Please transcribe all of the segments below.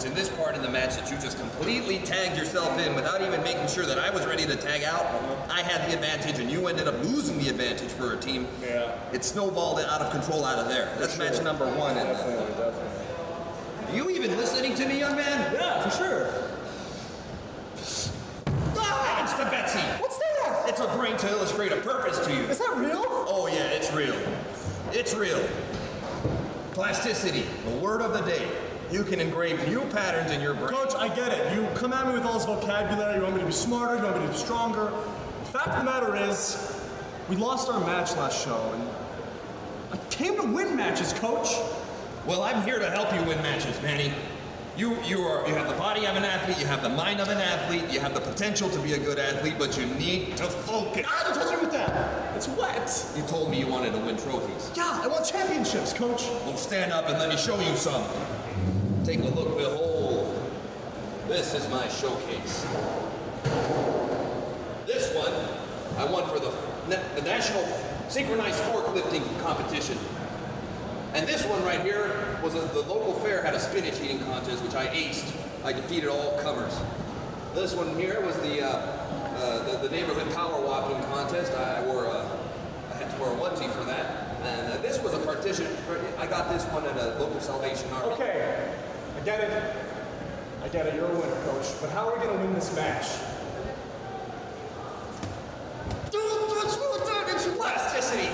was in this part in the match that you just completely tagged yourself in without even making sure that I was ready to tag out. I had the advantage and you ended up losing the advantage for our team. Yeah. It snowballed out of control out of there. That's match number 1. Definitely. Are you even listening to me, young man? Yeah, for sure. Ah, it's the Betsy. What's that? It's a brain to illustrate a purpose to you. Is that real? Oh yeah, it's real. It's real. Plasticity, the word of the day. You can engrave new patterns in your brain. Coach, I get it. You come at me with all this vocabulary. You want me to be smarter. You want me to be stronger. The fact of the matter is, we lost our match last show, and I came to win matches, Coach. Well, I'm here to help you win matches, Manny. You have the body of an athlete, you have the mind of an athlete, you have the potential to be a good athlete, but you need to focus. Ah, don't touch me with that. It's wet. You told me you wanted to win trophies. Yeah, I want championships, Coach. Well, stand up and let me show you some. Take a look, behold. This is my showcase. This one, I won for the National Synchronized Forklifting Competition. And this one right here was the local fair had a spinach eating contest, which I aced. I defeated all comers. This one here was the neighborhood power walking contest. I had to wear a onesie for that. And this was a partition. I got this one at a local Salvation Army. Okay, I get it. I get it. You're a winner, Coach. But how are we going to win this match? It's plasticity.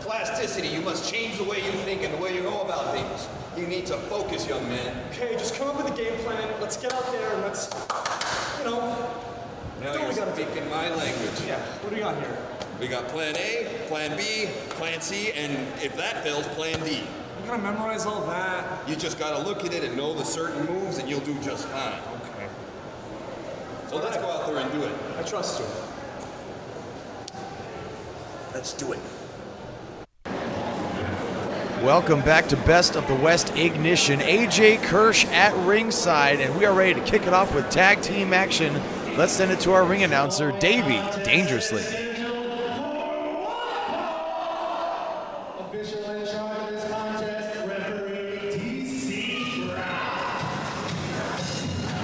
Plasticity. You must change the way you think and the way you go about things. You need to focus, young man. Okay, just come up with a game plan. Let's get out there and let's, Now you're speaking my language. Yeah, what do we got here? We got plan A, plan B, plan C, and if that fails, plan D. You gotta memorize all that. You just gotta look at it and know the certain moves and you'll do just fine. Okay. So let's go out there and do it. I trust you. Let's do it. Welcome back to Best of the West Ignition. AJ Kirsch at ringside, and we are ready to kick it off with tag team action. Let's send it to our ring announcer, Davey Dangerously. Official in charge of this contest, referee DC Brown.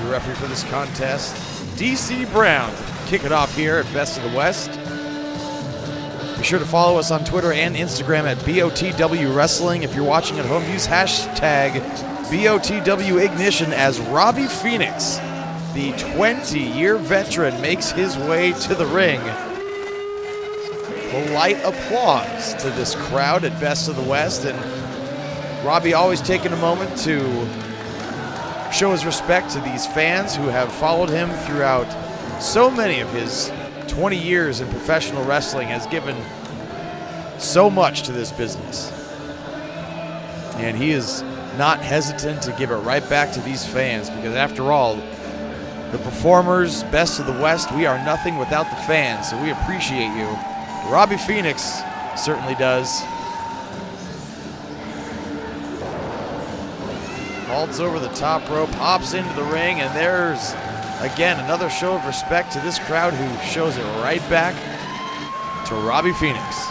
Your referee for this contest, DC Brown. Kick it off here at Best of the West. Be sure to follow us on Twitter and Instagram at BOTW Wrestling. If you're watching at home, use hashtag BOTW Ignition as Robbie Phoenix, the 20-year veteran, makes his way to the ring. Polite applause to this crowd at Best of the West, and Robbie always taking a moment to show his respect to these fans who have followed him throughout so many of his 20 years in professional wrestling, has given so much to this business. And he is not hesitant to give it right back to these fans, because after all, the performers, Best of the West, we are nothing without the fans, so we appreciate you. Robbie Phoenix certainly does. Vaults over the top rope, hops into the ring, and there's again another show of respect to this crowd, who shows it right back to Robbie Phoenix.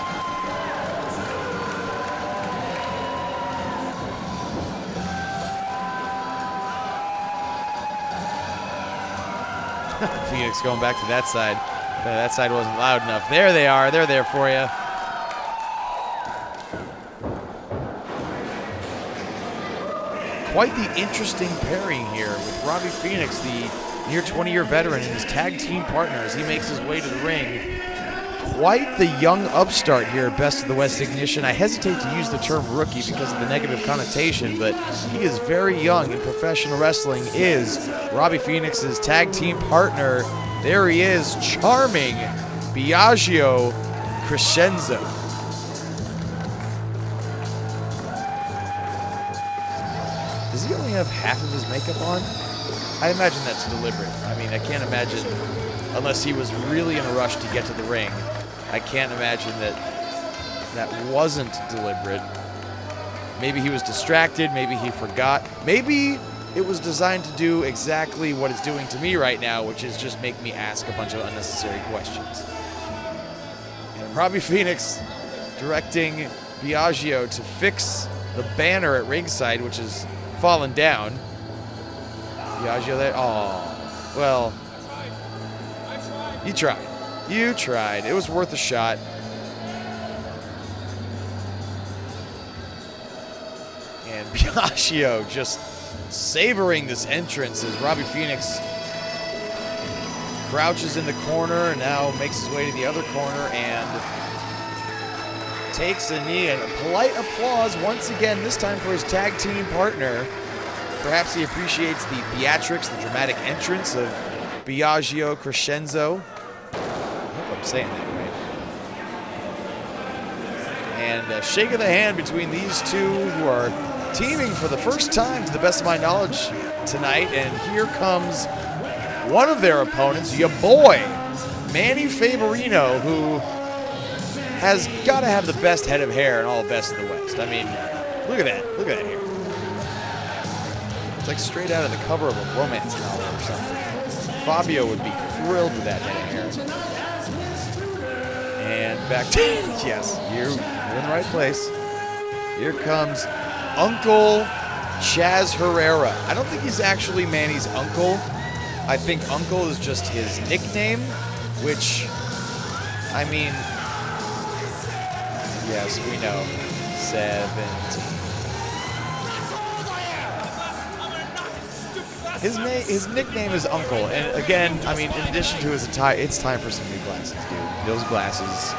Phoenix going back to that side. That side wasn't loud enough. There they are. They're there for you. Quite the interesting pairing here with Robbie Phoenix, the near 20-year veteran, and his tag team partner as he makes his way to the ring. Quite the young upstart here at Best of the West Ignition. I hesitate to use the term rookie because of the negative connotation, but he is very young in professional wrestling, is Robbie Phoenix's tag team partner. There he is, charming Biagio Crescenzo. Does he only have half of his makeup on? I imagine that's deliberate. I mean, I can't imagine, unless he was really in a rush to get to the ring, I can't imagine that that wasn't deliberate. Maybe he was distracted, maybe he forgot. Maybe it was designed to do exactly what it's doing to me right now, which is just make me ask a bunch of unnecessary questions. And Robbie Phoenix directing Biagio to fix the banner at ringside, which has fallen down. Biagio there. Oh, well, you tried. You tried. It was worth a shot. And Biagio just savoring this entrance as Robbie Phoenix crouches in the corner and now makes his way to the other corner and takes a knee. And a polite applause once again, this time for his tag team partner. Perhaps he appreciates the theatrics, the dramatic entrance of Biagio Crescenzo. I hope I'm saying that right. And a shake of the hand between these two who are teaming for the first time, to the best of my knowledge, tonight. And here comes one of their opponents, your boy, Manny Favorino, who has got to have the best head of hair in all Best of the West. I mean, look at that. Look at that hair. It's like straight out of the cover of a romance novel or something. Fabio would be thrilled with that head of hair. And back to, yes, you're in the right place. Here comes Uncle Chaz Herrera. I don't think he's actually Manny's uncle. I think Uncle is just his nickname, which, I mean, yes, we know. 17. His nickname is Uncle, and again, I mean, in addition to his attire, it's time for some new glasses, dude. Those glasses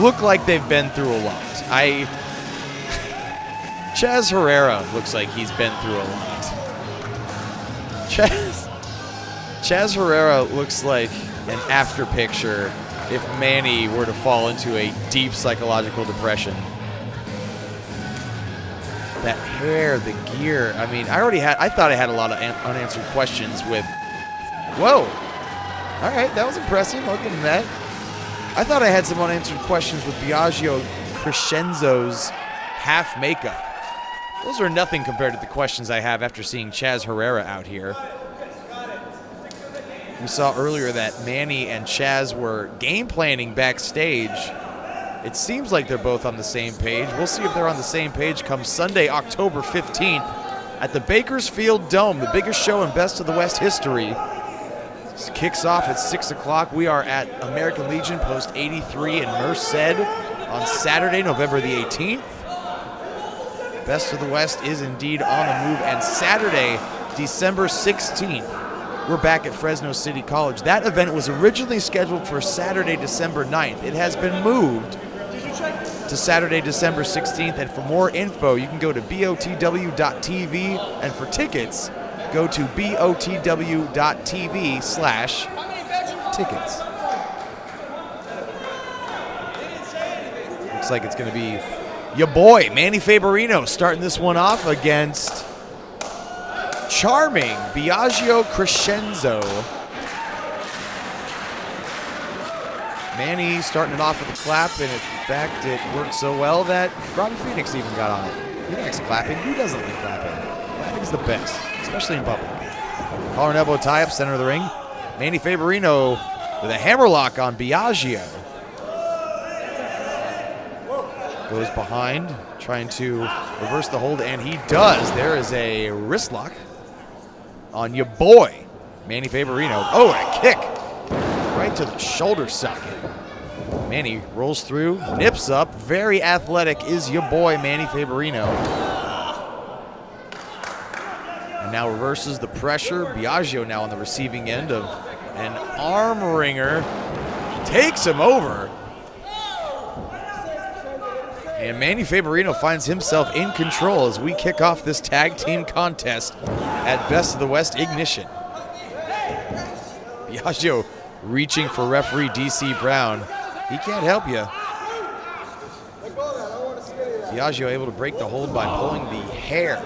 look like they've been through a lot. Chaz Herrera looks like he's been through a lot. Chaz Herrera looks like an after picture if Manny were to fall into a deep psychological depression. That hair, the gear. I mean, I thought I had a lot of unanswered questions with, whoa. All right, that was impressive. I'll give him that. I thought I had some unanswered questions with Biagio Crescenzo's half makeup. Those are nothing compared to the questions I have after seeing Chaz Herrera out here. We saw earlier that Manny and Chaz were game planning backstage. It seems like they're both on the same page. We'll see if they're on the same page come Sunday, October 15th at the Bakersfield Dome, the biggest show in Best of the West history. This kicks off at 6 o'clock. We are at American Legion Post 83 in Merced on Saturday, November the 18th. Best of the West is indeed on the move, and Saturday, December 16th, we're back at Fresno City College. That event was originally scheduled for Saturday, December 9th. It has been moved to Saturday, December 16th, and for more info, you can go to BOTW.TV, and for tickets, go to BOTW.TV/tickets. Looks like it's going to be your boy, Manny Favorino, starting this one off against charming Biagio Crescenzo. Manny starting it off with a clap, and in fact, it worked so well that Robbie Phoenix even got on it. He likes clapping. Who doesn't like clapping? Clapping's the best, especially in public. Collar and elbow tie-up, center of the ring. Manny Favorino with a hammerlock on Biagio. Goes behind, trying to reverse the hold, and he does. There is a wrist lock on your boy, Manny Favorino. Oh, and a kick right to the shoulder socket. Manny rolls through, nips up. Very athletic is your boy, Manny Favorino. And now reverses the pressure. Biagio now on the receiving end of an arm wringer. Takes him over. And Manny Favorino finds himself in control as we kick off this tag team contest at Best of the West Ignition. Biagio reaching for referee DC Brown. He can't help you. Biagio able to break the hold by pulling the hair.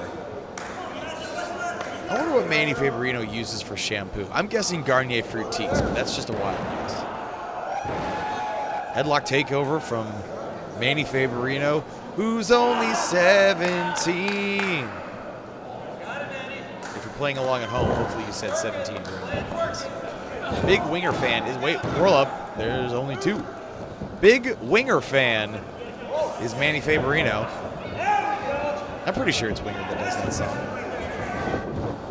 I wonder what Manny Favorino uses for shampoo. I'm guessing Garnier Fructis, but that's just a wild guess. Headlock takeover from Manny Favorino, who's only 17. If you're playing along at home, hopefully you said 17 during that. Big winger fan is, wait, whirl up. There's only two. Big winger fan is Manny Favorino. I'm pretty sure it's Winger that does that song.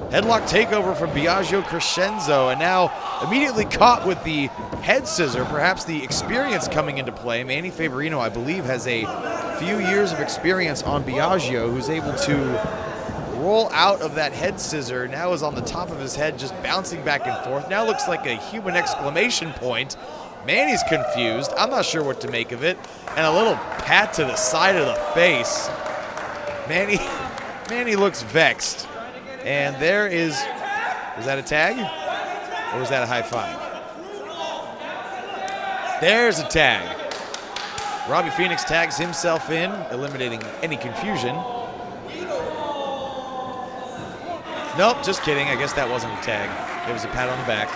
Headlock takeover from Biagio Crescenzo, and now immediately caught with the head scissor, perhaps the experience coming into play. Manny Favorino, I believe, has a few years of experience on Biagio, who's able to roll out of that head scissor. Now is on the top of his head, just bouncing back and forth. Now looks like a human exclamation point. Manny's confused. I'm not sure what to make of it. And a little pat to the side of the face. Manny looks vexed. And there is that a tag? Or was that a high five? There's a tag. Robbie Phoenix tags himself in, eliminating any confusion. Nope, just kidding. I guess that wasn't a tag. It was a pat on the back.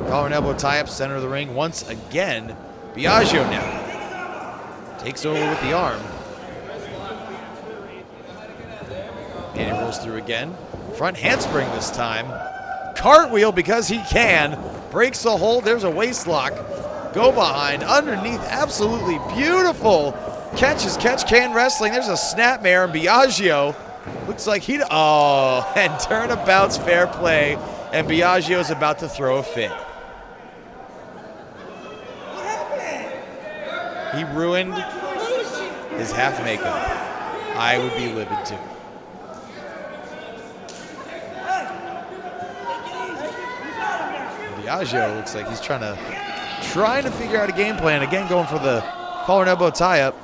Collar and elbow tie-up, center of the ring once again. Biagio now takes over with the arm. And he rolls through again. Front handspring this time. Cartwheel because he can. Breaks the hold. There's a waist lock. Go behind, underneath. Absolutely beautiful. Catches catch can wrestling. There's a snapmare. And Biagio looks like he. Oh, and turnabout's fair play. And Biagio's about to throw a fit. He ruined his half makeup. I would be livid too. Biagio looks like he's trying to figure out a game plan. Again, going for the collar and elbow tie-up.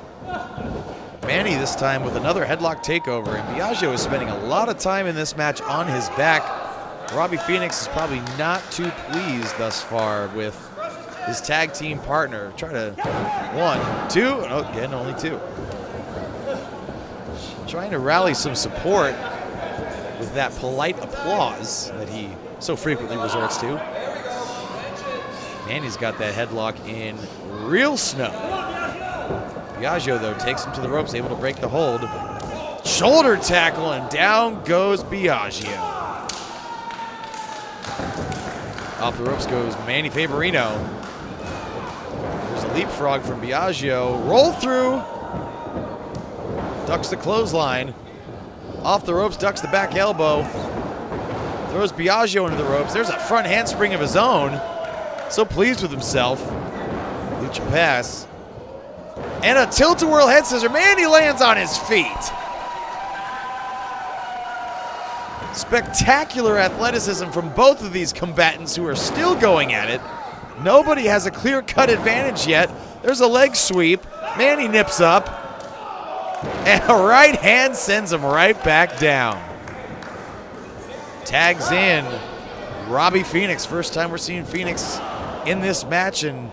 Manny this time with another headlock takeover, and Biagio is spending a lot of time in this match on his back. Robbie Phoenix is probably not too pleased thus far with his tag team partner. Try to 1, 2, oh, again, only 2. Trying to rally some support with that polite applause that he so frequently resorts to. Manny's got that headlock in real snow. Biagio, though, takes him to the ropes, able to break the hold. Shoulder tackle, and down goes Biagio. Off the ropes goes Manny Favorino. There's a leapfrog from Biagio. Roll through. Ducks the clothesline. Off the ropes, ducks the back elbow. Throws Biagio into the ropes. There's a front handspring of his own. So pleased with himself. Lucha pass. And a tilt-a-whirl head scissor. Manny lands on his feet. Spectacular athleticism from both of these combatants who are still going at it. Nobody has a clear-cut advantage yet. There's a leg sweep. Manny nips up. And a right hand sends him right back down. Tags in Robbie Phoenix. First time we're seeing Phoenix in this match, and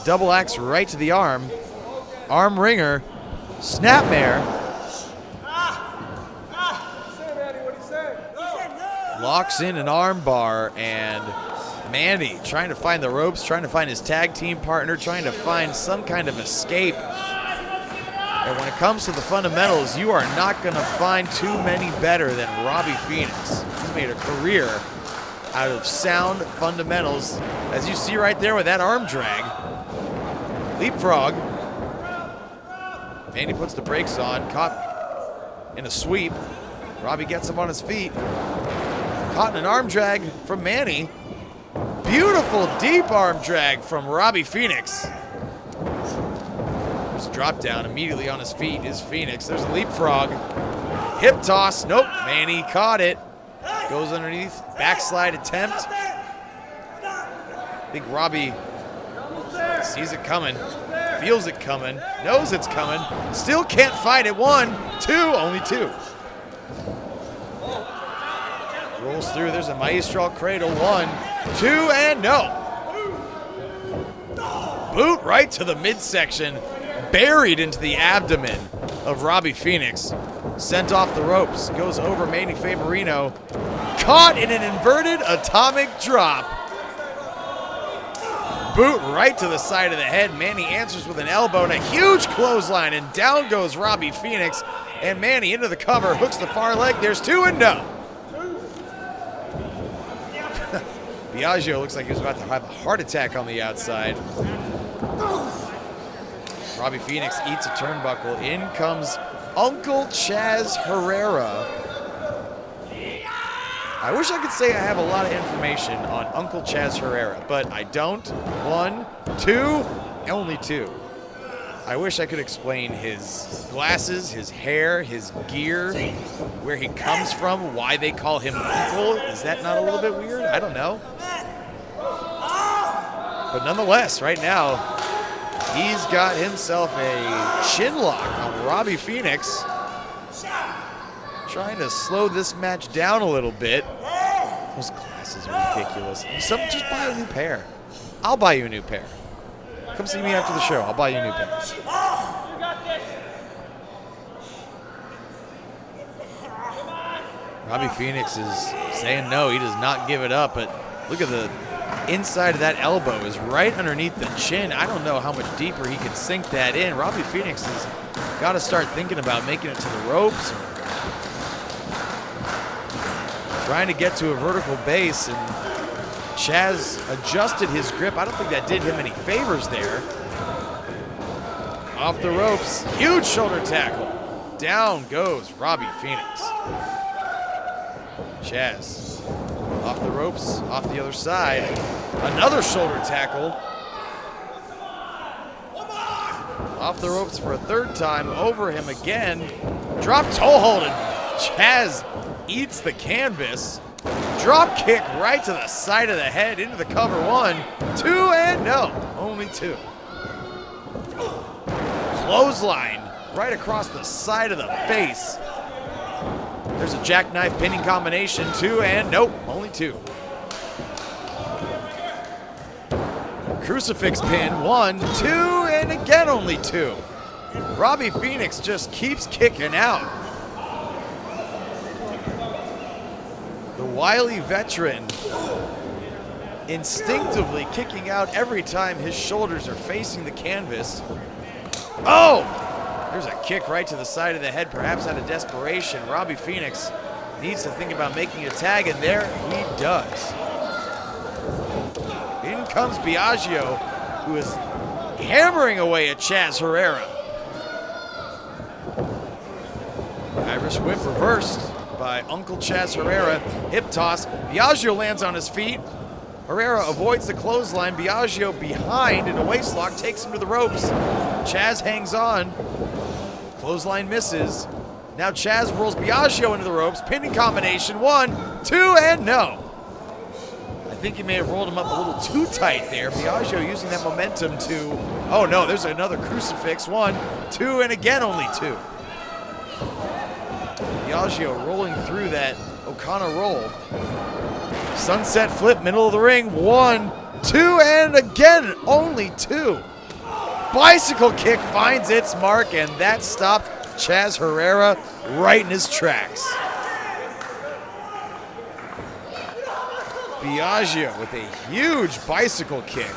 double axe right to the arm. Arm ringer. Snapmare. Locks in an arm bar, and Manny trying to find the ropes, trying to find his tag team partner, trying to find some kind of escape. And when it comes to the fundamentals, you are not going to find too many better than Robbie Phoenix. He's made a career out of sound fundamentals, as you see right there with that arm drag. Leapfrog. Manny puts the brakes on, caught in a sweep. Robbie gets him on his feet. Caught in an arm drag from Manny. Beautiful deep arm drag from Robbie Phoenix. There's a drop down immediately on his feet is Phoenix. There's a leapfrog. Hip toss. Nope. Manny caught it. Goes underneath. Backslide attempt. I think Robbie sees it coming. Feels it coming. Knows it's coming. Still can't fight it. 1, 2. Only 2. Rolls through. There's a Maestral Cradle. 1, 2, and no. Boot right to the midsection. Buried into the abdomen of Robbie Phoenix. Sent off the ropes. Goes over Manny Favorino. Caught in an inverted atomic drop. Boot right to the side of the head. Manny answers with an elbow and a huge clothesline. And down goes Robbie Phoenix. And Manny into the cover. Hooks the far leg. There's 2 and no. Biagio looks like he was about to have a heart attack on the outside. Robbie Phoenix eats a turnbuckle. In comes Uncle Chaz Herrera. I wish I could say I have a lot of information on Uncle Chaz Herrera, but I don't. 1, 2, only 2. I wish I could explain his glasses, his hair, his gear, where he comes from, why they call him Uncle. Is that not a little bit weird? I don't know. But nonetheless, right now, he's got himself a chin lock on Robbie Phoenix. Trying to slow this match down a little bit. Those glasses are ridiculous. Just buy a new pair. I'll buy you a new pair. Come see me after the show. I'll buy you a new pair. Robbie Phoenix is saying no, he does not give it up, but look at the inside of that elbow is right underneath the chin. I don't know how much deeper he can sink that in. Robbie Phoenix has got to start thinking about making it to the ropes, trying to get to a vertical base, and Chaz adjusted his grip. I don't think that did him any favors there. Off the ropes, huge shoulder tackle. Down goes Robbie Phoenix. Chaz off the ropes, off the other side. Another shoulder tackle. Off the ropes for a third time, over him again. Drop toe hold, and Chaz eats the canvas. Drop kick right to the side of the head, into the cover. 1, 2, and no, only 2. Clothesline right across the side of the face. There's a jackknife pinning combination. 2, and nope, only 2. Crucifix pin. 1, 2, and again only 2. Robbie Phoenix just keeps kicking out. The wily veteran instinctively kicking out every time his shoulders are facing the canvas. Oh! There's a kick right to the side of the head, perhaps out of desperation. Robbie Phoenix needs to think about making a tag, and there he does. In comes Biagio, who is hammering away at Chaz Herrera. Irish whip reversed by Uncle Chaz Herrera. Hip toss. Biagio lands on his feet. Herrera avoids the clothesline. Biagio behind in a waistlock takes him to the ropes. Chaz hangs on. Clothesline misses. Now Chaz rolls Biagio into the ropes. Pinning combination. 1, 2, and no. I think he may have rolled him up a little too tight there. Biagio using that momentum to... Oh no, there's another crucifix. 1, 2, and again only 2. Biagio rolling through that O'Connor roll. Sunset flip, middle of the ring. 1, 2, and again only 2. Bicycle kick finds its mark, and that stopped Chaz Herrera right in his tracks. Biagio with a huge bicycle kick.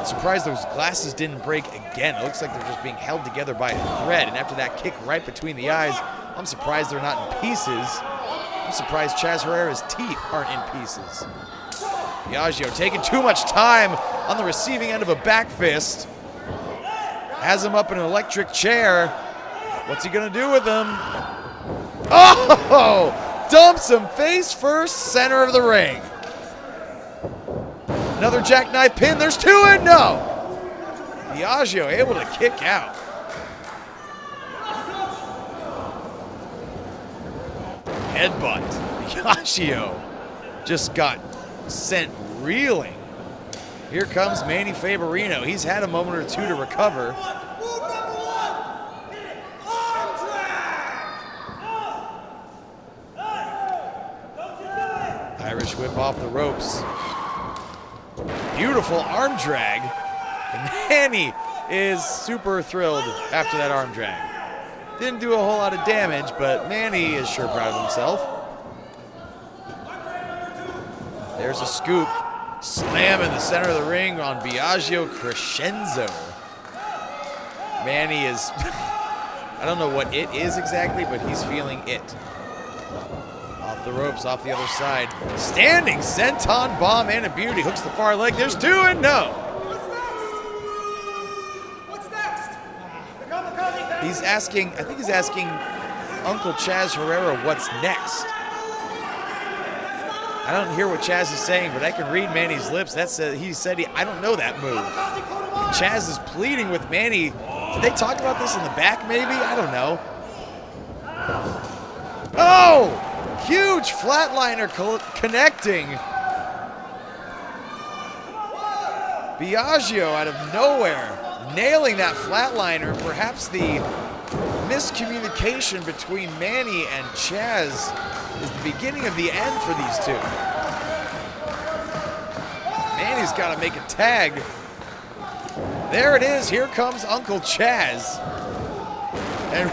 Surprised those glasses didn't break again. It looks like they're just being held together by a thread, and after that kick right between the eyes, I'm surprised they're not in pieces. I'm surprised Chaz Herrera's teeth aren't in pieces. Biagio taking too much time on the receiving end of a back fist. Has him up in an electric chair. What's he gonna do with him? Oh! Dumps him face first, center of the ring. Another jackknife pin. There's 2, and no. Biagio able to kick out. Headbutt. Biagio just got sent reeling. Here comes Manny Favorino. He's had a moment or 2 to recover. Irish whip off the ropes. Beautiful arm drag. And Manny is super thrilled after that arm drag. Didn't do a whole lot of damage, but Manny is sure proud of himself. There's a scoop. Slam in the center of the ring on Biagio crescendo. Manny is, I don't know what it is exactly, but he's feeling it. Off the ropes, off the other side. Standing senton bomb and a beauty. Hooks the far leg. There's 2, and no. He's asking, I think he's asking Uncle Chaz Herrera what's next. I don't hear what Chaz is saying, but I can read Manny's lips. He said I don't know that move. Chaz is pleading with Manny. Did they talk about this in the back maybe? I don't know. Oh! Huge flatliner connecting. Biagio out of nowhere, nailing that flatliner. Perhaps the miscommunication between Manny and Chaz is the beginning of the end for these two. Manny's got to make a tag. There it is. Here comes Uncle Chaz. And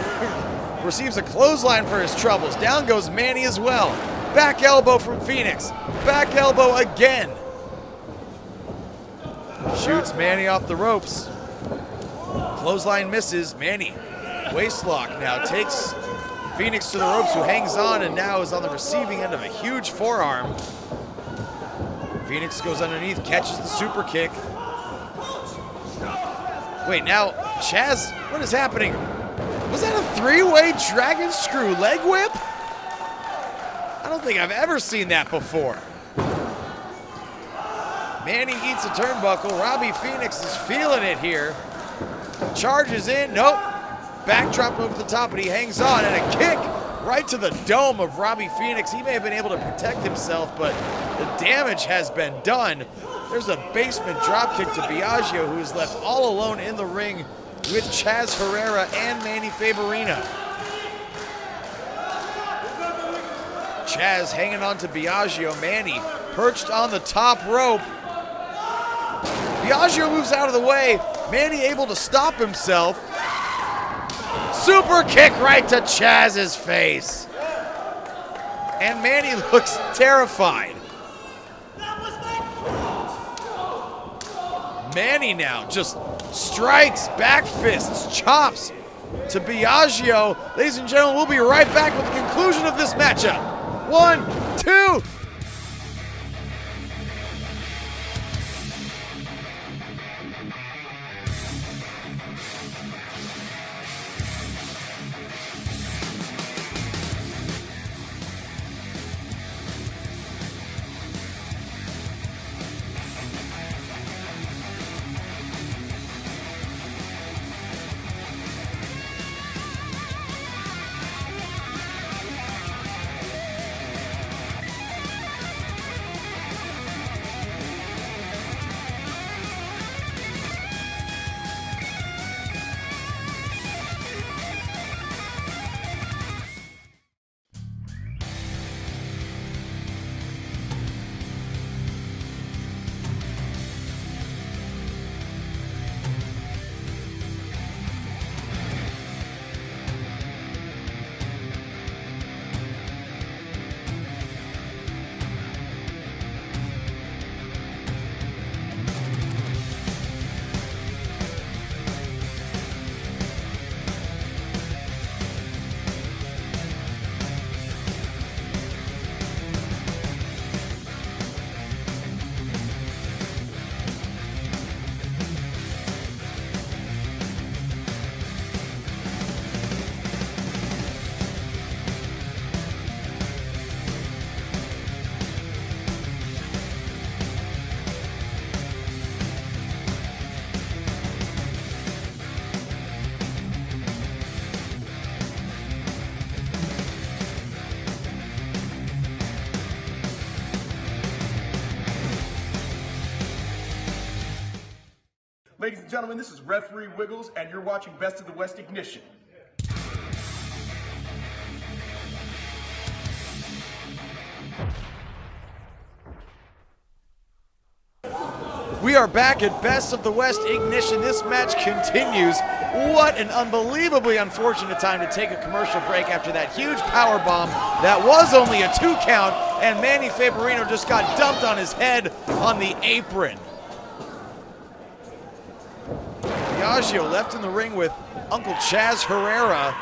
receives a clothesline for his troubles. Down goes Manny as well. Back elbow from Phoenix. Back elbow again. Shoots Manny off the ropes. Clothesline misses. Manny, waist lock now takes Phoenix to the ropes, who hangs on and now is on the receiving end of a huge forearm. Phoenix goes underneath, catches the super kick. Wait, now, Chaz, what is happening? Was that a three-way dragon screw leg whip? I don't think I've ever seen that before. Manny eats a turnbuckle. Robbie Phoenix is feeling it here. Charges in, nope. Backdrop over the top, but he hangs on, and a kick right to the dome of Robbie Phoenix. He may have been able to protect himself, but the damage has been done. There's a basement dropkick to Biagio, who is left all alone in the ring with Chaz Herrera and Manny Favorino. Chaz hanging on to Biagio. Manny perched on the top rope. Biagio moves out of the way. Manny able to stop himself. Super kick right to Chaz's face. And Manny looks terrified. Manny now just strikes, back fists, chops to Biagio. Ladies and gentlemen, we'll be right back with the conclusion of this matchup. 1, 2. Ladies and gentlemen, this is Referee Wiggles, and you're watching Best of the West Ignition. We are back at Best of the West Ignition. This match continues. What an unbelievably unfortunate time to take a commercial break after that huge power bomb that was only a 2 count, and Manny Favorino just got dumped on his head on the apron. Biagio left in the ring with Uncle Chaz Herrera.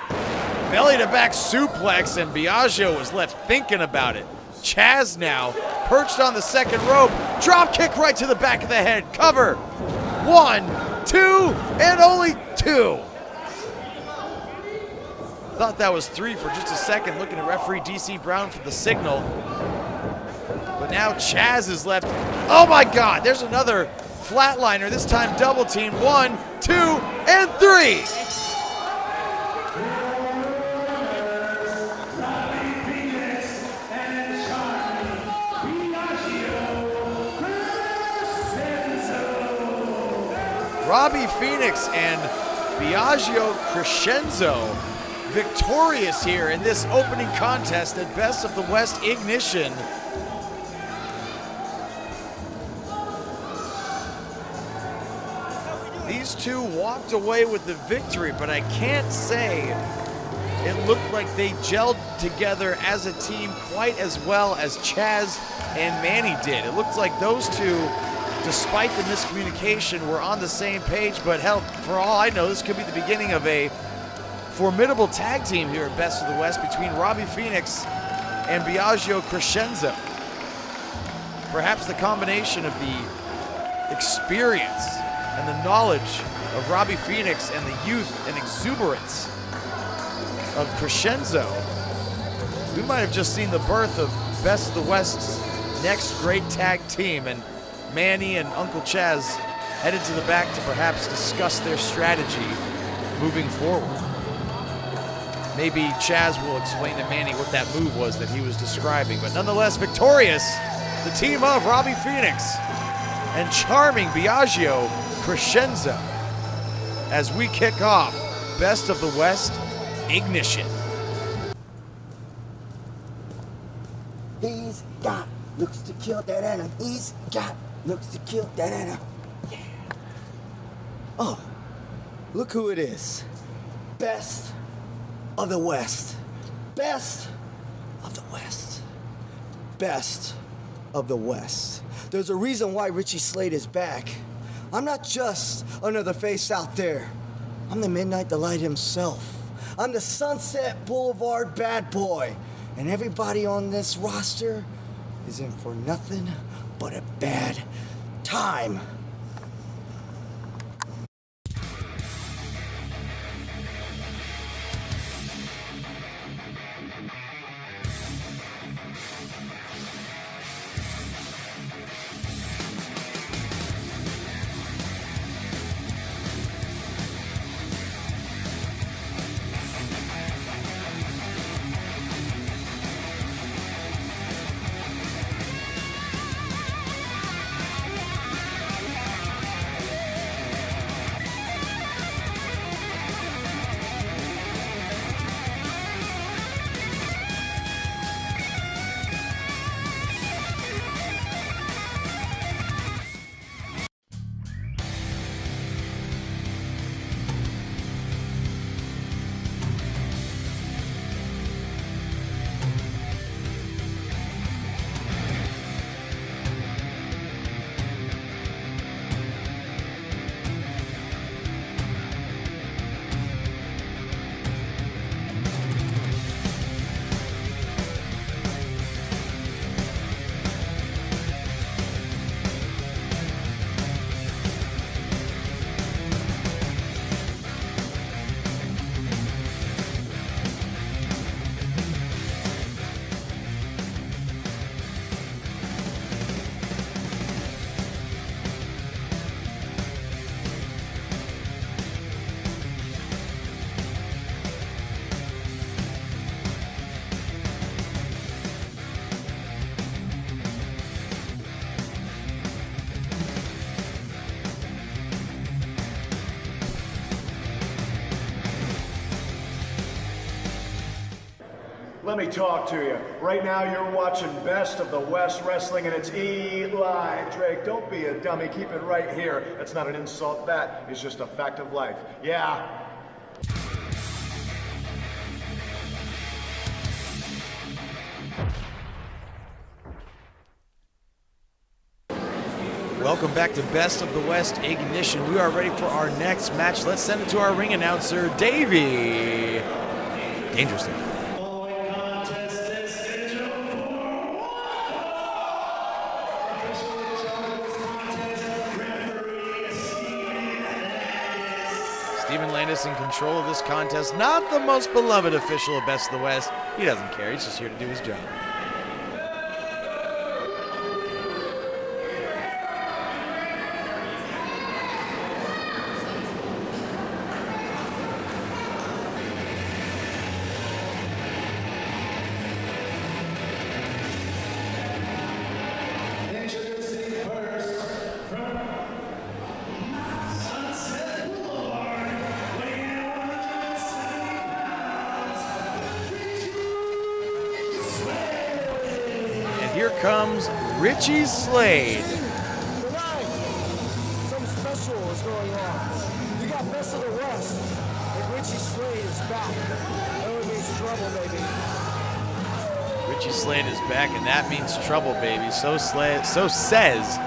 Belly to back suplex, and Biagio was left thinking about it. Chaz now perched on the second rope. Drop kick right to the back of the head. Cover. 1, 2, and only 2. Thought that was 3 for just a second, looking at referee DC Brown for the signal. But now Chaz is left. Oh my God, there's another flatliner, this time double team. 1, 2, and 3. Robbie Phoenix and Biagio Crescenzo victorious here in this opening contest at Best of the West Ignition. These two walked away with the victory, but I can't say it looked like they gelled together as a team quite as well as Chaz and Manny did. It looked like those two, despite the miscommunication, were on the same page, but hell, for all I know, this could be the beginning of a formidable tag team here at Best of the West between Robbie Phoenix and Biagio Crescenzo. Perhaps the combination of the experience and the knowledge of Robbie Phoenix and the youth and exuberance of Crescenzo, we might have just seen the birth of Best of the West's next great tag team, and Manny and Uncle Chaz headed to the back to perhaps discuss their strategy moving forward. Maybe Chaz will explain to Manny what that move was that he was describing, but nonetheless victorious, the team of Robbie Phoenix and charming Biagio Crescenzo as we kick off Best of the West Ignition. He's got looks to kill that animal. He's got looks to kill that animal. Yeah. Oh, look who it is. Best of the West. Best of the West. Best of the West. There's a reason why Ritchie Slade is back. I'm not just another face out there. I'm the Midnight Delight himself. I'm the Sunset Boulevard bad boy. And everybody on this roster is in for nothing but a bad time. Let me talk to you. Right now you're watching Best of the West Wrestling and it's Eli Drake. Don't be a dummy. Keep it right here. That's not an insult. That is just a fact of life. Yeah. Welcome back to Best of the West Ignition. We are ready for our next match. Let's send it to our ring announcer, Davey. Dangerously. Landis in control of this contest. Not the most beloved official of Best of the West. He doesn't care. He's just here to do his job. Introducing first from Sunset Boulevard, weighing in at 170 pounds, And here comes Ritchie Slade. Tonight, something special is going on. You got Best of the West, and Ritchie Slade is back. That would mean trouble, baby. Ritchie Slade is back, and that means trouble, baby. So says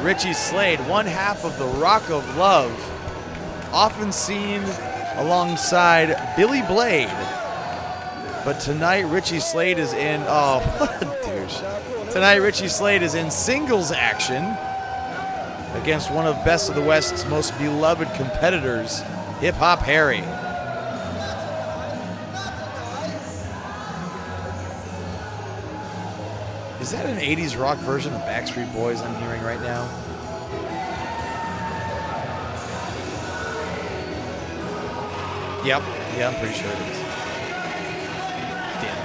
Ritchie Slade, one half of the Rock of Love, often seen alongside Billy Blade. But tonight, Ritchie Slade is in, oh, what a douche. Tonight, Ritchie Slade is in singles action against one of Best of the West's most beloved competitors, Hip Hop Harry. Is that an 80s rock version of Backstreet Boys I'm hearing right now? Yep. Yeah, I'm pretty sure it is. Damn.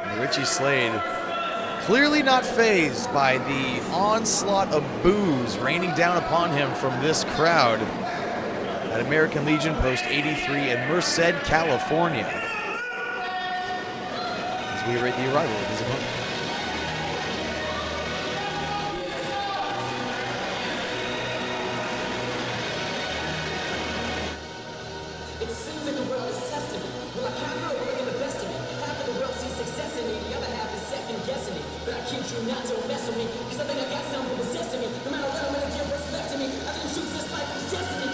And Ritchie Slade clearly not fazed by the onslaught of boos raining down upon him from this crowd at American Legion Post 83 in Merced, California, as we await the arrival of his opponent. It seems like the world is testing me. Well, I can't help but look at the best of me. Half of the world sees success in me, the other half is second guessing me. But I kid you not, don't mess with me, because I think I got something possessing me. No matter what I'm gonna give what's left of me, I didn't choose this life, it's destiny.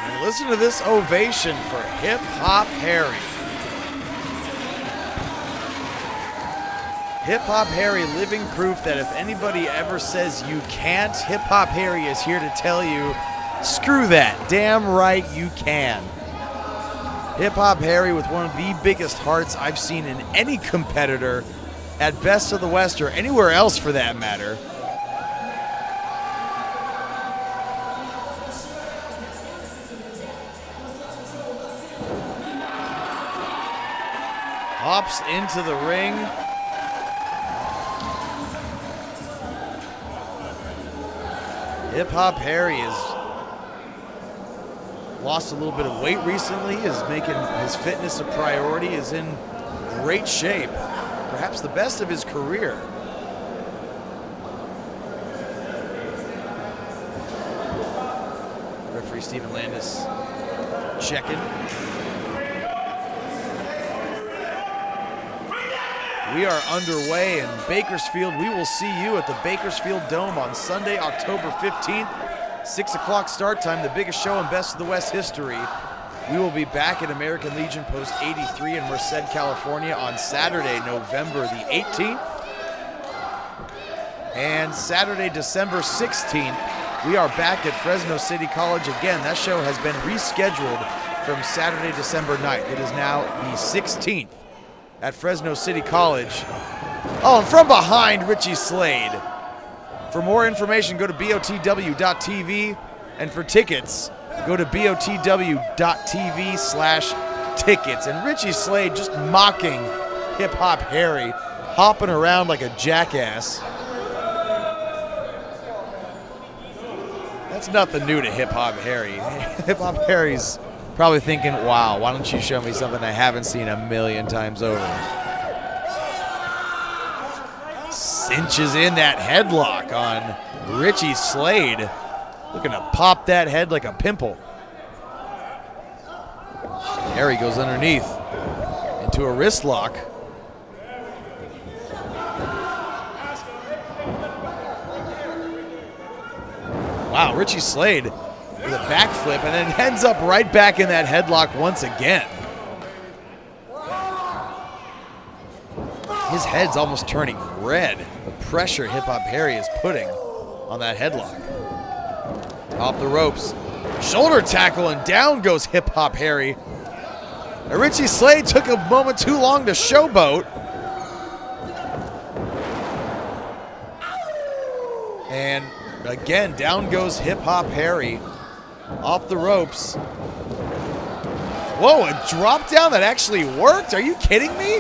And listen to this ovation for Hip Hop Harry. Hip Hop Harry, living proof that if anybody ever says you can't, Hip Hop Harry is here to tell you, screw that, damn right you can. Hip Hop Harry with one of the biggest hearts I've seen in any competitor at Best of the West or anywhere else for that matter. Hops into the ring. Hip Hop Harry has lost a little bit of weight recently, is making his fitness a priority, is in great shape, perhaps the best of his career. Referee Steven Landis checking. We are underway in Bakersfield. We will see you at the Bakersfield Dome on Sunday, October 15th, 6 o'clock start time, the biggest show in Best of the West history. We will be back at American Legion Post 83 in Merced, California on Saturday, November the 18th. And Saturday, December 16th, we are back at Fresno City College again. That show has been rescheduled from Saturday, December 9th. It is now the 16th. At Fresno City College. Oh, and from behind, Ritchie Slade. For more information, go to BOTW.TV. And for tickets, go to BOTW.TV/tickets. And Ritchie Slade just mocking Hip Hop Harry, hopping around like a jackass. That's nothing new to Hip Hop Harry. Hip Hop Harry's probably thinking, wow, why don't you show me something I haven't seen a million times over? Cinches in that headlock on Ritchie Slade. Looking to pop that head like a pimple. Harry goes underneath into a wrist lock. Wow, Ritchie Slade with a backflip and then ends up right back in that headlock once again. His head's almost turning red. The pressure Hip Hop Harry is putting on that headlock. Off the ropes. Shoulder tackle and down goes Hip Hop Harry. And Ritchie Slade took a moment too long to showboat. And again, down goes Hip Hop Harry. Off the ropes. Whoa, a drop down that actually worked? Are you kidding me?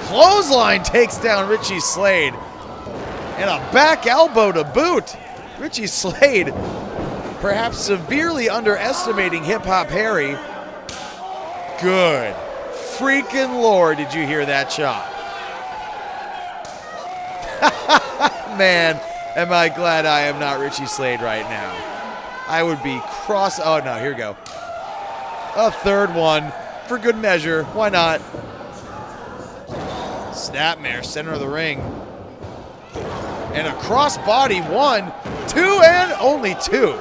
Clothesline takes down Ritchie Slade. And a back elbow to boot. Ritchie Slade perhaps severely underestimating Hip Hop Harry. Good freaking Lord, did you hear that chop? Man, am I glad I am not Ritchie Slade right now. I would be cross. Oh, no, here we go. A third one for good measure. Why not? Snapmare, center of the ring. And a crossbody, 1, 2, and only 2.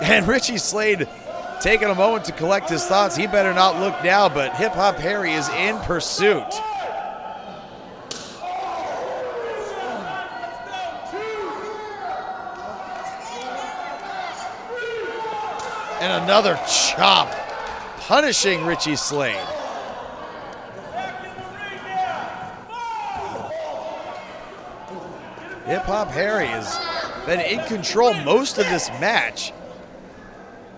And Ritchie Slade taking a moment to collect his thoughts. He better not look now, but Hip Hop Harry is in pursuit. And another chop, punishing Ritchie Slade. Hip Hop Harry has been in control most of this match.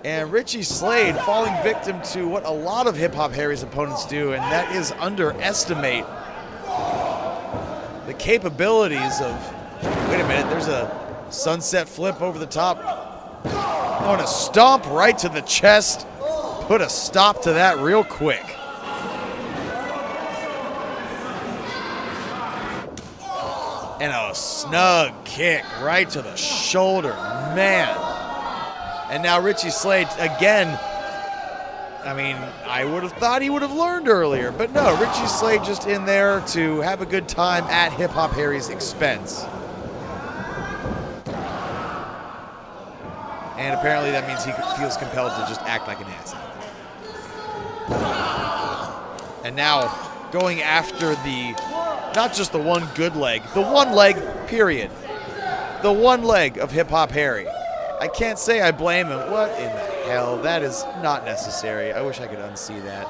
And Ritchie Slade falling victim to what a lot of Hip Hop Harry's opponents do, and that is underestimate the capabilities of, wait a minute, there's a sunset flip over the top. Going to stomp right to the chest. Put a stop to that real quick. And a snug kick right to the shoulder, man. And now Ritchie Slade again. I mean, I would have thought he would have learned earlier, but no, Ritchie Slade just in there to have a good time at Hip Hop Harry's expense. And apparently that means he feels compelled to just act like an ass. And now going after the, not just the one good leg, the one leg, period. The one leg of Hip Hop Harry. I can't say I blame him. What in the hell? That is not necessary. I wish I could unsee that.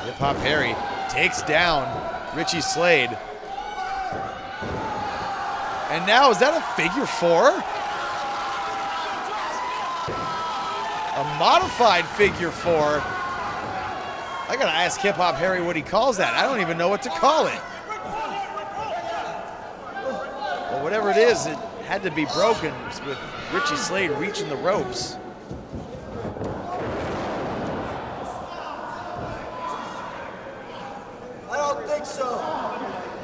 Hip Hop Harry takes down Ritchie Slade. And now, is that a figure 4? A modified figure 4. I gotta ask Hip Hop Harry what he calls that. I don't even know what to call it. But whatever it is, it had to be broken with Ritchie Slade reaching the ropes. I don't think so.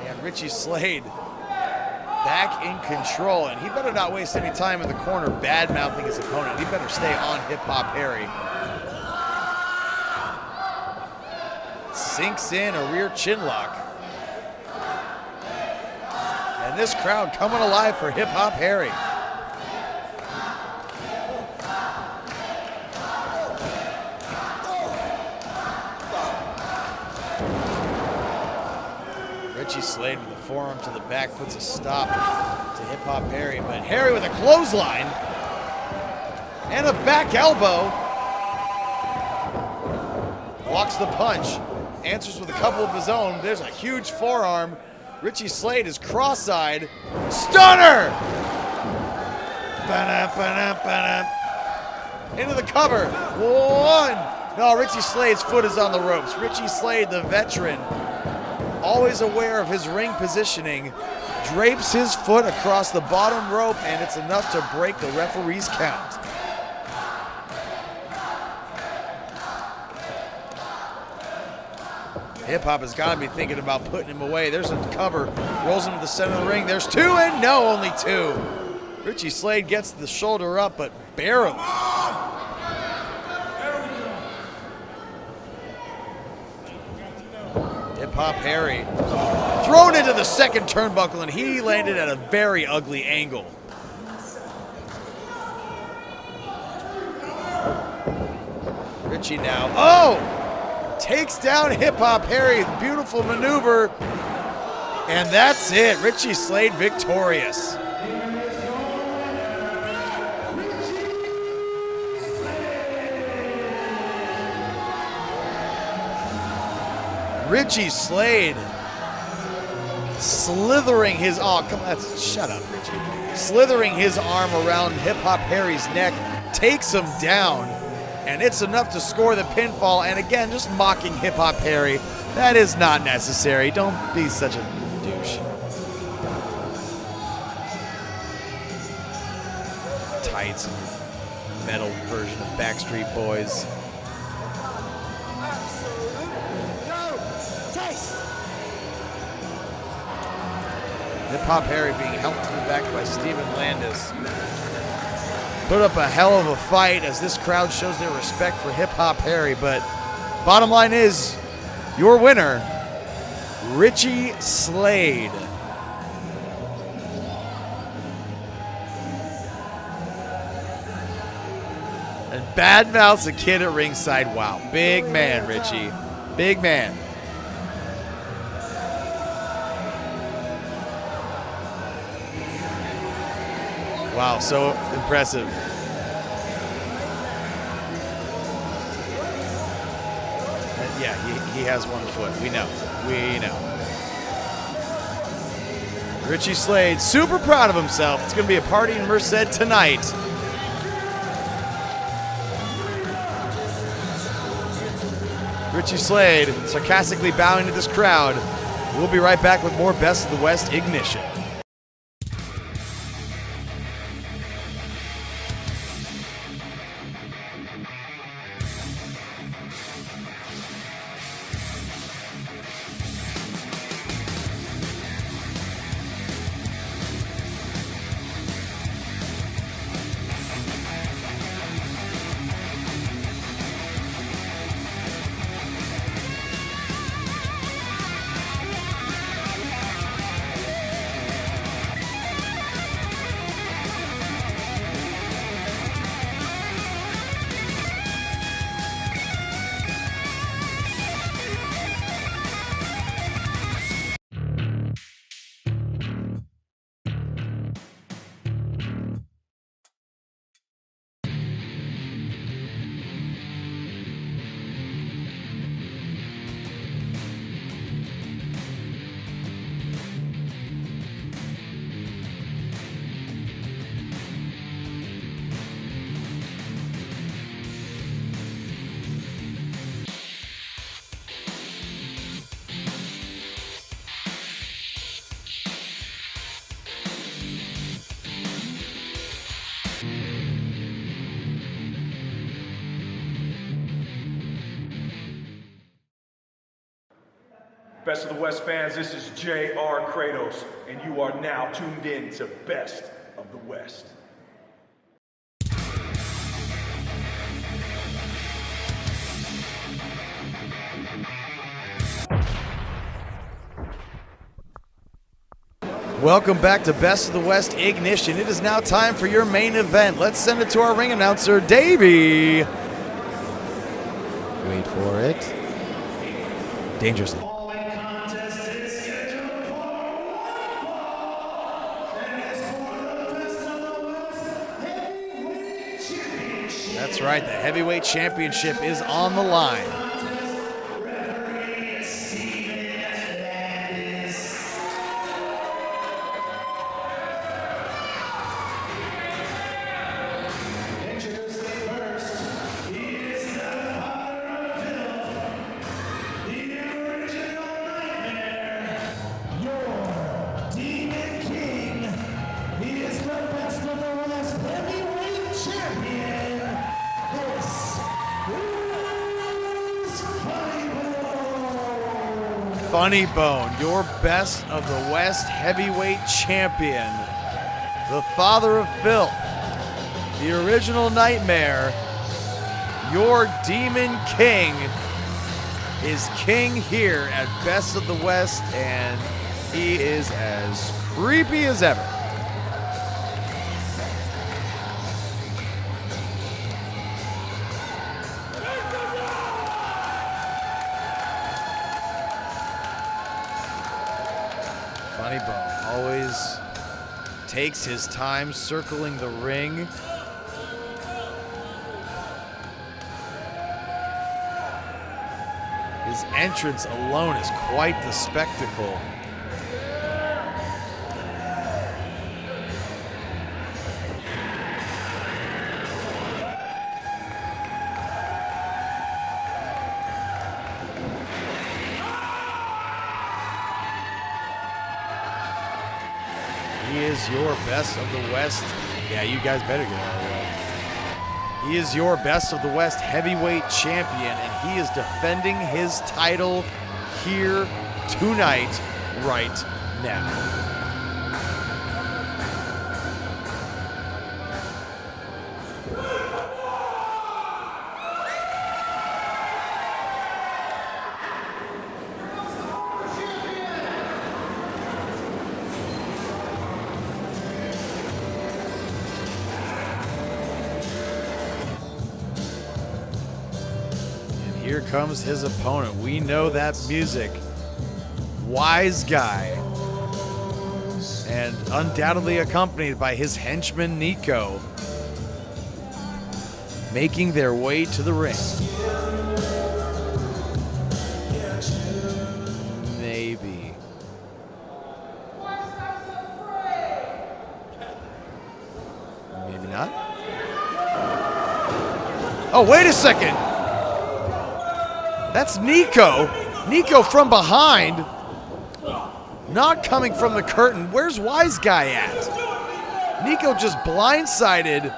And Ritchie Slade back in control, and he better not waste any time in the corner bad-mouthing his opponent. He better stay on Hip Hop Harry. Sinks in a rear chin lock. And this crowd coming alive for Hip Hop Harry. Ritchie Slade with a forearm to the back puts a stop to Hip Hop Harry, but Harry with a clothesline and a back elbow. Blocks the punch, answers with a couple of his own. There's a huge forearm. Ritchie Slade is cross-eyed. Stunner! Into the cover. 1. No, Ritchie Slade's foot is on the ropes. Ritchie Slade, the veteran, always aware of his ring positioning, drapes his foot across the bottom rope, and it's enough to break the referee's count. Hip Hop has got to be thinking about putting him away. There's a cover, rolls him to the center of the ring. There's 2, and no, only 2. Ritchie Slade gets the shoulder up, but barely. Hip Hop Harry thrown into the second turnbuckle, and he landed at a very ugly angle. Ritchie now, oh! Takes down Hip Hop Harry, beautiful maneuver. And that's it, Ritchie Slade victorious. Ritchie Slade slithering his, oh, come on, shut up, Ritchie. Slithering his arm around Hip Hop Harry's neck, takes him down, and it's enough to score the pinfall. And again, just mocking Hip Hop Harry. That is not necessary. Don't be such a douche. Tights and metal version of Backstreet Boys. Hip Hop Harry being helped to the back by Steven Landis. Put up a hell of a fight as this crowd shows their respect for Hip Hop Harry, but bottom line is, your winner, Ritchie Slade. And badmouths a kid at ringside. Wow, big man, Ritchie. Big man. Wow, so impressive. And yeah, he has one foot. We know. We know. Ritchie Slade, super proud of himself. It's going to be a party in Merced tonight. Ritchie Slade sarcastically bowing to this crowd. We'll be right back with more Best of the West Ignition. Best of the West fans, this is J.R. Kratos, and you are now tuned in to Best of the West. Welcome back to Best of the West Ignition. It is now time for your main event. Let's send it to our ring announcer, Davey. Wait for it. Dangerously. That's right, the heavyweight championship is on the line. Funny Bone, your Best of the West heavyweight champion, the father of Phil, the original Nightmare, your Demon King, is king here at Best of the West, and he is as creepy as ever. Funny Bone always takes his time circling the ring. His entrance alone is quite the spectacle. He is your Best of the West. Yeah, you guys better get out of the way. He is your Best of the West heavyweight champion, and he is defending his title here tonight, right now. Here comes his opponent. We know that music. Wise Guy. And undoubtedly accompanied by his henchman, Nico. Making their way to the ring. Maybe. Maybe not. Oh, wait a second. That's Nico. Nico from behind. Not coming from the curtain. Where's Wise Guy at? Nico just blindsided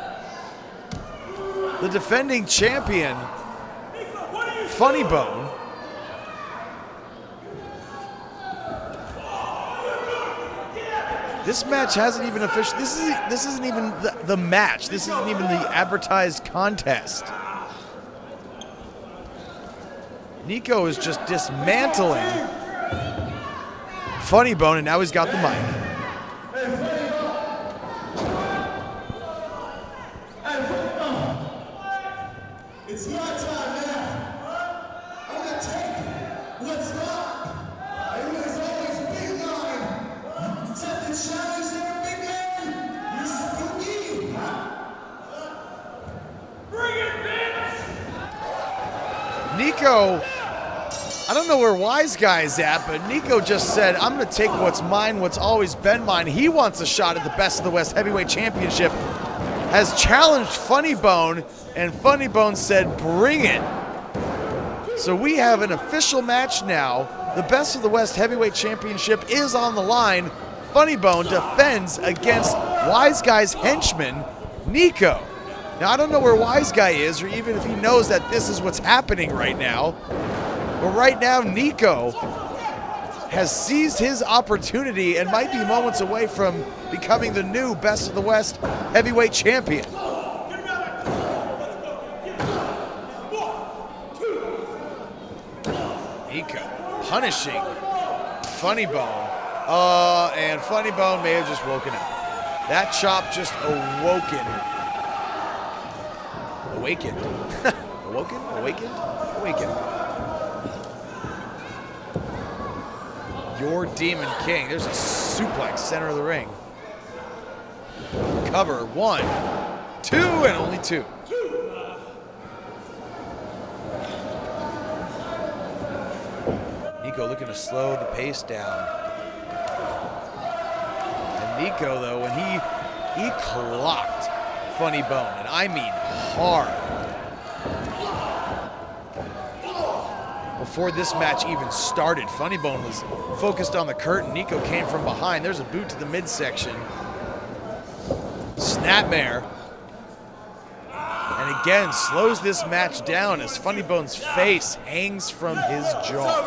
the defending champion, Funny Bone. This match hasn't even officially. This isn't even the match. This isn't even the advertised contest. Nico is just dismantling Funny Bone, and now he's got the mic. It's my time now. I'm gonna take what's mine. Everybody's always big line. Accepting challenge there, big man. You're spooky. Bring it, bitch! Nico, I don't know where Wise Guy's at, but Nico just said, I'm going to take what's mine, what's always been mine. He wants a shot at the Best of the West Heavyweight Championship, has challenged Funny Bone, and Funny Bone said, bring it. So we have an official match now. The Best of the West Heavyweight Championship is on the line. Funny Bone defends against Wise Guy's henchman, Nico. Now, I don't know where Wise Guy is, or even if he knows that this is what's happening right now. But right now, Nico has seized his opportunity and might be moments away from becoming the new Best of the West Heavyweight Champion. Nico punishing Funny Bone. And Funny Bone may have just woken up. That chop just awakened. Awakened. Your Demon King. There's a suplex, center of the ring. Cover, 1, 2, and only 2. Nico looking to slow the pace down. And Nico, though, when he clocked Funny Bone, and I mean hard. Before this match even started, Funny Bone was focused on the curtain. Nico came from behind. There's a boot to the midsection. Snapmare. And again, slows this match down as Funny Bone's face hangs from his jaw.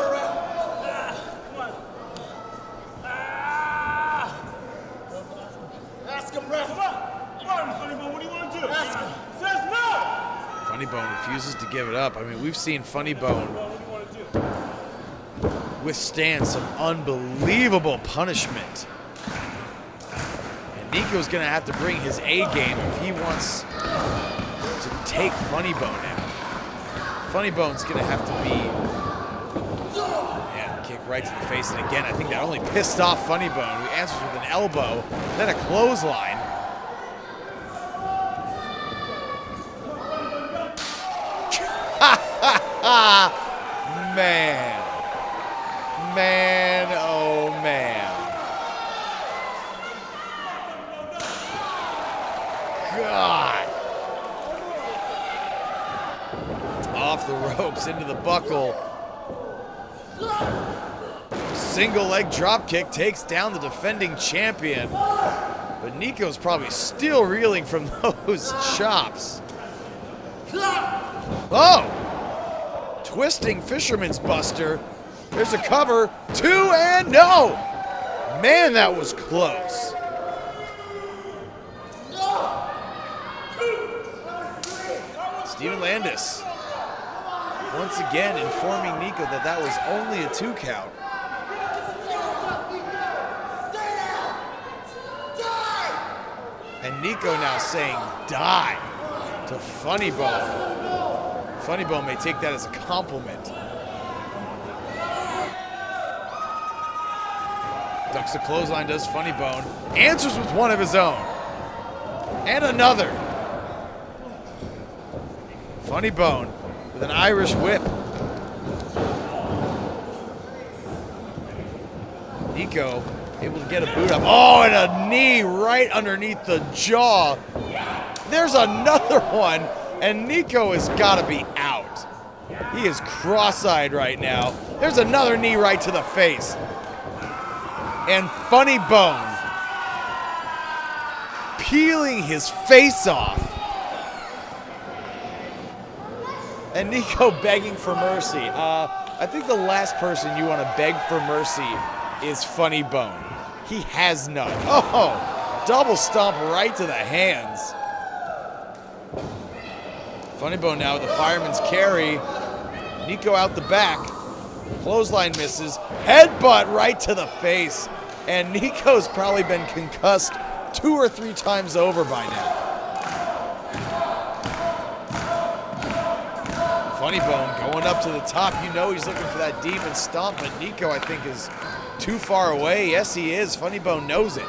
Ask him, ref. Come on, Funny Bone, what do you want to do? Ask give it up. I mean, we've seen Funny Bone withstand some unbelievable punishment. And Nico's going to have to bring his A game if he wants to take Funny Bone out. Funny Bone's going to have to be, yeah, kick right to the face. And again, I think that only pissed off Funny Bone, who answers with an elbow, then a clothesline. Man. Man, oh man. God. Off the ropes, into the buckle. Single leg drop kick takes down the defending champion. But Nico's probably still reeling from those chops. Oh! Twisting Fisherman's Buster. There's a cover. 2 and no! Man, that was close. Steven Landis once again informing Nico that that was only a 2 count. And Nico now saying die to Funny Bone. Funny Bone may take that as a compliment. Ducks the clothesline, does Funny Bone. Answers with one of his own. And another. Funny Bone with an Irish whip. Nico able to get a boot up. Oh, and a knee right underneath the jaw. There's another one, and Nico has got to be out. He is cross-eyed right now. There's another knee right to the face. And Funny Bone peeling his face off. And Nico begging for mercy. I think the last person you want to beg for mercy is Funny Bone. He has none. Oh, double stomp right to the hands. Funny Bone now with the fireman's carry. Nico out the back. Clothesline misses. Headbutt right to the face. And Nico's probably been concussed 2 or 3 times over by now. Funny Bone going up to the top. You know he's looking for that demon stomp, but Nico, I think, is too far away. Yes, he is. Funny Bone knows it.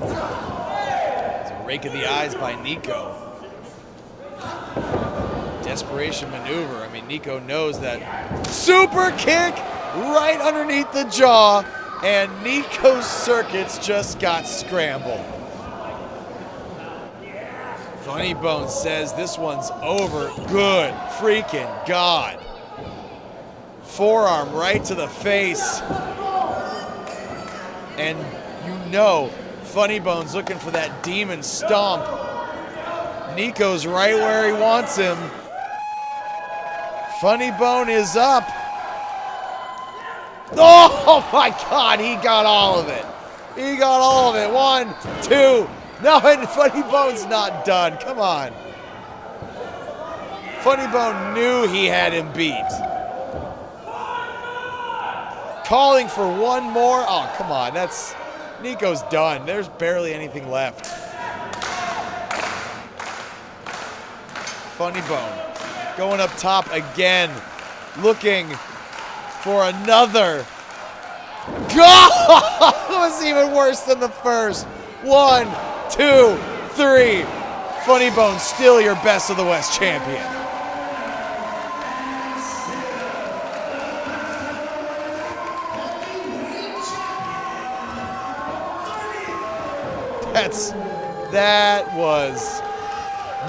It's a rake of the eyes by Nico. Desperation maneuver. I mean, Nico knows that. Super kick right underneath the jaw, and Nico's circuits just got scrambled. Funny Bone says this one's over. Good freaking God. Forearm right to the face. And you know Funny Bone's looking for that demon stomp. Nico's right where he wants him. Funny Bone is up. Oh my God, he got all of it. He got all of it. 1, 2. No, and Funny Bone's not done. Come on. Funny Bone knew he had him beat. Calling for one more. Oh, come on. That's Nico's done. There's barely anything left. Funny Bone going up top again, looking for another. God! It was even worse than the first. 1, 2, 3. Funny Bone still your best of the West champion.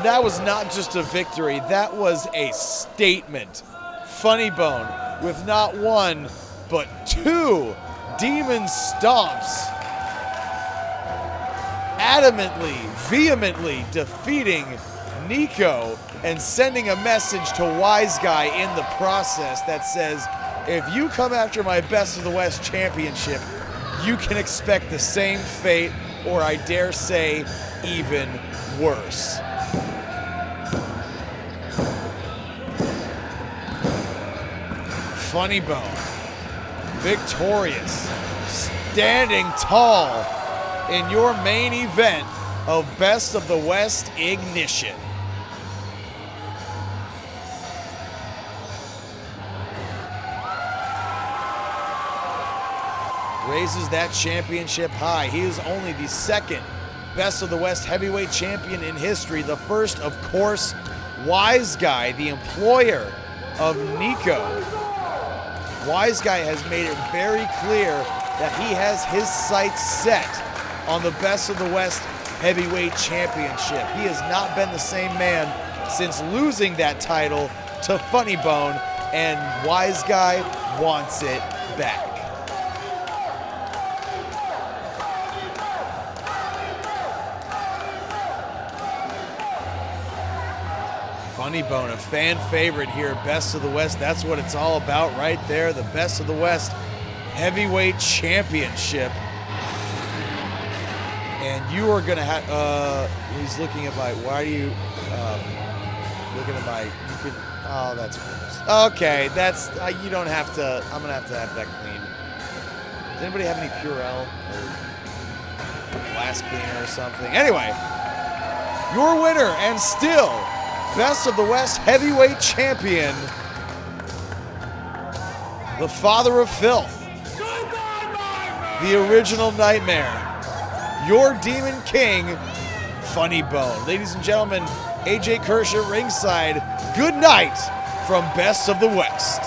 That was not just a victory, that was a statement. Funny Bone with not 1, but 2 demon stomps. Adamantly, vehemently defeating Nico and sending a message to Wise Guy in the process that says, if you come after my Best of the West championship, you can expect the same fate, or I dare say, even worse. Funny Bone, victorious, standing tall in your main event of Best of the West Ignition. Raises that championship high. He is only the second Best of the West heavyweight champion in history. The first, of course, Wise Guy, the employer of Nico. Wise Guy has made it very clear that he has his sights set on the Best of the West heavyweight championship. He has not been the same man since losing that title to Funny Bone, and Wise Guy wants it back. Funny Bone, a fan favorite here at Best of the West. That's what it's all about right there, the Best of the West Heavyweight Championship. And you are going to have, he's looking at my, why are you looking at my, you can, oh, that's gross. Okay, that's, you don't have to, I'm going to have that cleaned. Does anybody have any Purell or glass cleaner or something? Anyway, your winner and still Best of the West heavyweight champion, the father of filth, the original Nightmare, your Demon King, Funny Bone. Ladies and gentlemen, AJ Kirsch at ringside. Good night from Best of the West.